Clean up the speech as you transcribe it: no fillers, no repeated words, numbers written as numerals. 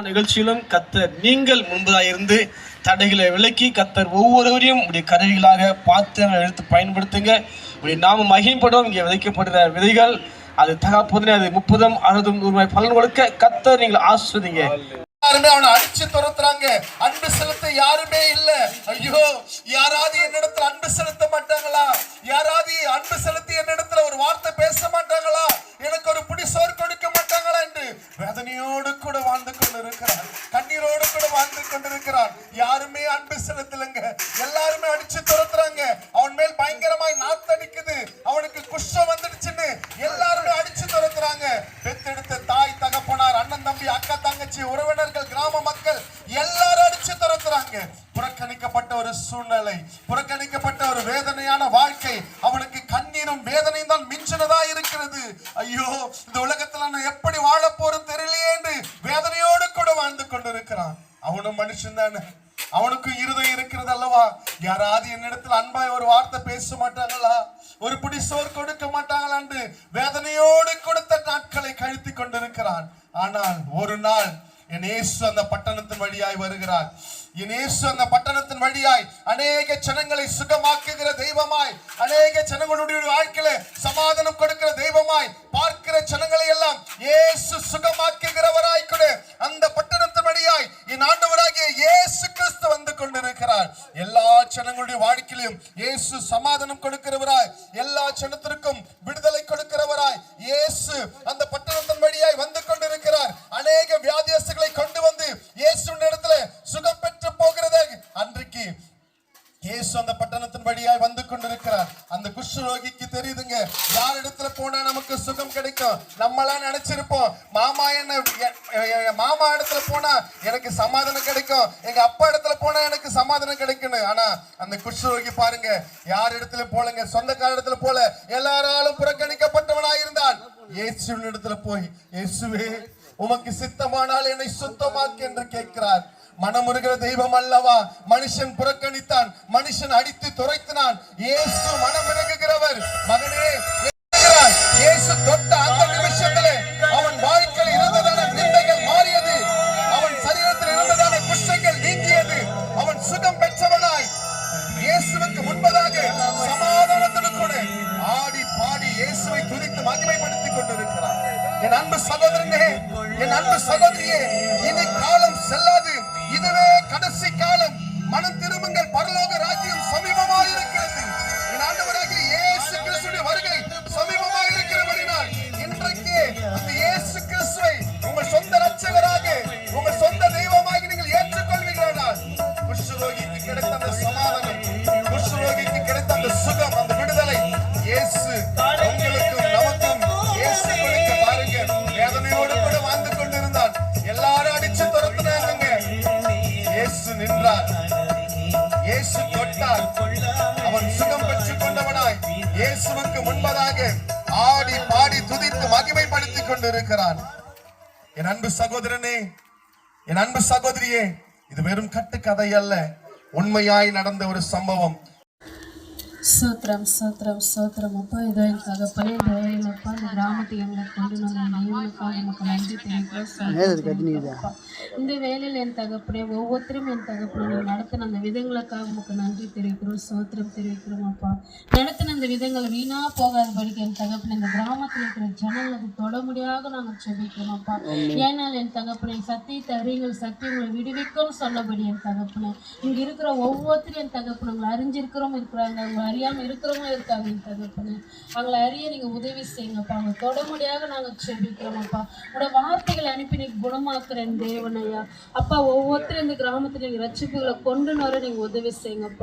நிகழ்ச்சியிலும் கர்த்தர் நீங்கள் முன்பதாயிருந்து தடைகளை விலக்கி கர்த்தர் ஒவ்வொருவரையும் உடைய கருவிகளாக பார்த்து எடுத்து பயன்படுத்துங்க. உடைய நாம மகிமைப்படும். இங்கே விதைக்கப்படுகிற விதைகள் அது தகாப்போதனை அது 30, 60, 100 பலன் கொடுக்க கர்த்தர் நீங்கள் ஆஸ்வதிங்க. யாருமே அவனை அடிச்சு துரத்துறாங்க. அன்பு செலுத்த யாருமே இல்ல. ஐயோ, யாராவது என்னிடத்துல அன்பு செலுத்த மாட்டாங்களா? யாராவது அன்பு செலுத்தி என்னிடத்துல ஒரு வார்த்தை பேச மாட்டாங்களா? எனக்கு ஒரு பிடி சோறு கொடுக்க மாட்டாங்களா என்று வேதனையோடு கூட வாழ்ந்து கொண்டிருக்கிறார். கண்ணீரோடு கூட வாழ்ந்து கொண்டிருக்கிறார். யாருமே அன்பு செலுத்தலைங்க. எல்லாருமே அடிச்சு துரத்துறாங்க. அவன் மேல் பயங்கரமாய் நாத்தடிக்குது. அவனுக்கு குஷ்டம் வந்துடுச்சுன்னு எல்லாருமே அடிச்சு துரத்துறாங்க. பெத்தெடுத்த தாய், தகப்பனார், அண்ணன், தம்பி, அக்கா, தங்கச்சி, உறவினர்கள், கிராம மக்கள் எல்லாரும் அடிச்சு துரத்துறாங்க. புறக்கணிக்கப்பட்ட ஒரு சூழ்நிலை, புறக்கணிக்கப்பட்ட ஒரு வேதனையான வாழ்க்கை. அவனுக்கு கண்ணீரும் வேதனையும் தான் மிஞ்சினதா இருக்கிறது. ஐயோ, இந்த உலகத்துல நான் எப்படி வாழ போறேன் தெரியலையே என்று வேதனையோடு கூட வாழ்ந்து கொண்டிருக்கிறான். அவனும் மனுஷன் தானே, அவனுக்கும் இருதயம் இருக்கிறது அல்லவா? யாராவது என்னிடத்துல அன்பாய் ஒரு வார்த்தை பேச மாட்டாங்களா? ஒரு பிடி சோறு கொடுக்க மாட்டாங்களா என்று வேதனையோடு கொடுத்த நாட்களை கழித்து கொண்டிருக்கிறான். ஆனால் ஒரு நாள் என் இயேசு அந்த பட்டணத்தின் வழியாய் வருகிறார். என் இயேசு அந்த பட்டணத்தின் வழியாய் அநேக ஜனங்களை சுகமாக்குகிற தெய்வமாய், அநேக ஜனங்களுடைய வாழ்க்கையில சமாதானம் கொடுக்கிற தெய்வமாய் பார்க்கிற ஜனங்களை எல்லாம் இயேசு சுகமாக்குகிறவராய் கூட அந்த பட்டணத்தின் வழியாய் என் ஆண்டவராகிய இயேசு கிறிஸ்து வந்து கொண்டிருக்கிறார். எல்லா ஜனங்களுடைய வாழ்க்கையிலும் இயேசு சமாதானம் கொடுக்கிறவராய், எல்லா ஜனத்திற்கும் விடுதலை கொடுக்கிறவராய் இயேசு அந்த பட்டணத்தின் வழியாய் வந்து கொண்டிருக்கிறார். அநேக வியாதியஸ்தர்களை கொண்டு வந்து இயேசுவின் இடத்துல சுகம் பெற்று போகிறது. அன்றைக்கு இயேசு அந்த பட்டணத்தின் வழியாய் வந்து கொண்டிருக்கிறார். அந்த குஷ்டரோகிக்கு தெரியுதுங்க, யார் இடத்துல போனா நமக்கு சுகம் கிடைக்கும். நம்மளாம் நினைச்சிருப்போம், மாமா இடத்துல போனா எனக்கு சமாதானம் கிடைக்கும், எங்க அப்பா இடத்துல போனா எனக்கு சமாதானம் கிடைக்கும். ஆனா அந்த குஷ்டரோகி பாருங்க, யார் இடத்துல போலங்க, சொந்தக்கார இடத்துல போல, எல்லாராலும் புறக்கணிக்கப்பட்டவனாய் இருந்தான். இயேசுவின் இடத்துல போய், இயேசுவே உமக்கு சித்தமானால் என்னை சுத்தமாக்கு என்று கேட்கிறார். மனமுருகிற தெய்வம் அல்லவா? மனுஷன் புறக்கணித்தான், மனுஷன் அடித்து துரைத்தினான். இயேசு மனமிறங்குகிறவர். மகனே, இயேசு தொட்ட அந்த நிமிஷத்திலே அவன் வாழ்க்கையில் இருந்ததான நிந்தைகள் மாறியது. அவன் சரீரத்தில் இருந்ததான குஷ்டங்கள் நீங்கியது. அவன் சுகம் பெற்றவனாய் இயேசுவுக்கு முன்பதாக சமாதானத்துடன் கூட ஆடி பாடி இயேசுவை துதித்து மகிமைப்படுத்திக் கொண்டிருக்கிறார். என் அன்பு சகோதரனே, என் அன்பு சகோதரியே, இனி காலம் செல்லாது. இதுவே கடைசி காலம். மனம் திரும்புங்கள், பரலோக ராஜ்யம் சமீபமாக இருக்கிறது. என் ஆண்டவராகிய இயேசு கிறிஸ்துவின் வருகை சமீபமாக இருக்கிறபடியால் இன்றைக்கு அந்த இயேசு கிறிஸ்துவை உங்கள் சொந்த இரட்சகராக, உங்கள் சொந்த தெய்வமாக நீங்கள் ஏற்றுக்கொள்வீர்களானால் குஷ்டரோகிக்கு கிடைத்த அந்த சமாதானம், குஷ்டரோகிக்கு கிடைத்த அந்த சுகம், அந்த விடுதலை இயேசு உங்களுக்கும் நமக்கும் இயேசு கொடுக்க பாருங்க. வேதனையோடு கூட வாழ்ந்து கொண்டிருந்தான். எல்லாரும் அடிச்சு துரத்துனாங்க. இயேசு நின்றார், இயேசு தொட்டார். அவன் சுகம் பெற்றுக் கொண்டவனாய் இயேசுவுக்கு முன்பதாக ஆடி பாடி துதித்து மகிமைப்படுத்திக் கொண்டிருக்கிறான். என் அன்பு சகோதரனே, என் அன்பு சகோதரியே, இது வெறும் கட்டுக்கதை அல்ல, உண்மையாய் நடந்த ஒரு சம்பவம். சோத்திரம் சோத்திரம் சோத்திரம் அப்பா. இதோ என் தகப்பனே, இந்த அப்பா இந்த கிராமத்தை எங்களை கொண்டு நமக்கு நன்றி தெரிவிக்கிறோம். இந்த வேலையில் என் தகப்பனே ஒவ்வொருத்தரும் என் தகப்பனை நடத்தின அந்த விதங்களுக்காக நமக்கு நன்றி தெரிவிக்கிறோம், சோத்திரம் தெரிவிக்கிறோம் அப்பா. நடத்தின அந்த விதங்கள் வீணா போகாத படிக்க என் தகப்பனை இந்த கிராமத்தில் இருக்கிற ஜனங்களுக்கு தொட முடியாத நாங்கள் செபிக்கிறோம் அப்பா. ஏனால் என் தகப்பனை சத்தியத்தை அறியுங்கள், சத்தியங்களை விடுவிக்கும் சொன்னபடி என் தகப்பனை இங்கே இருக்கிற ஒவ்வொருத்தரும் என் தகப்பனை உங்களை அறிஞ்சிருக்கிறோம் இருக்கிறாங்க, அவங்க அறியாமல் இருக்கிறவங்க இருக்காங்க என் தகப்பனே. அவங்களை அறிய நீங்கள் உதவி செய்யுங்கப்பா. அவங்க தொட முடியாத நாங்கள் செபிக்கிறோம் அப்பா. உங்களோட வார்த்தைகளை அனுப்பி நீங்கள் குணமாக்குறேன் தேவனையா அப்பா. ஒவ்வொருத்தரும் இந்த கிராமத்தில் நீங்கள் ரட்சிப்புகளை கொண்டு வர நீங்கள் உதவி செய்யுங்கப்பா.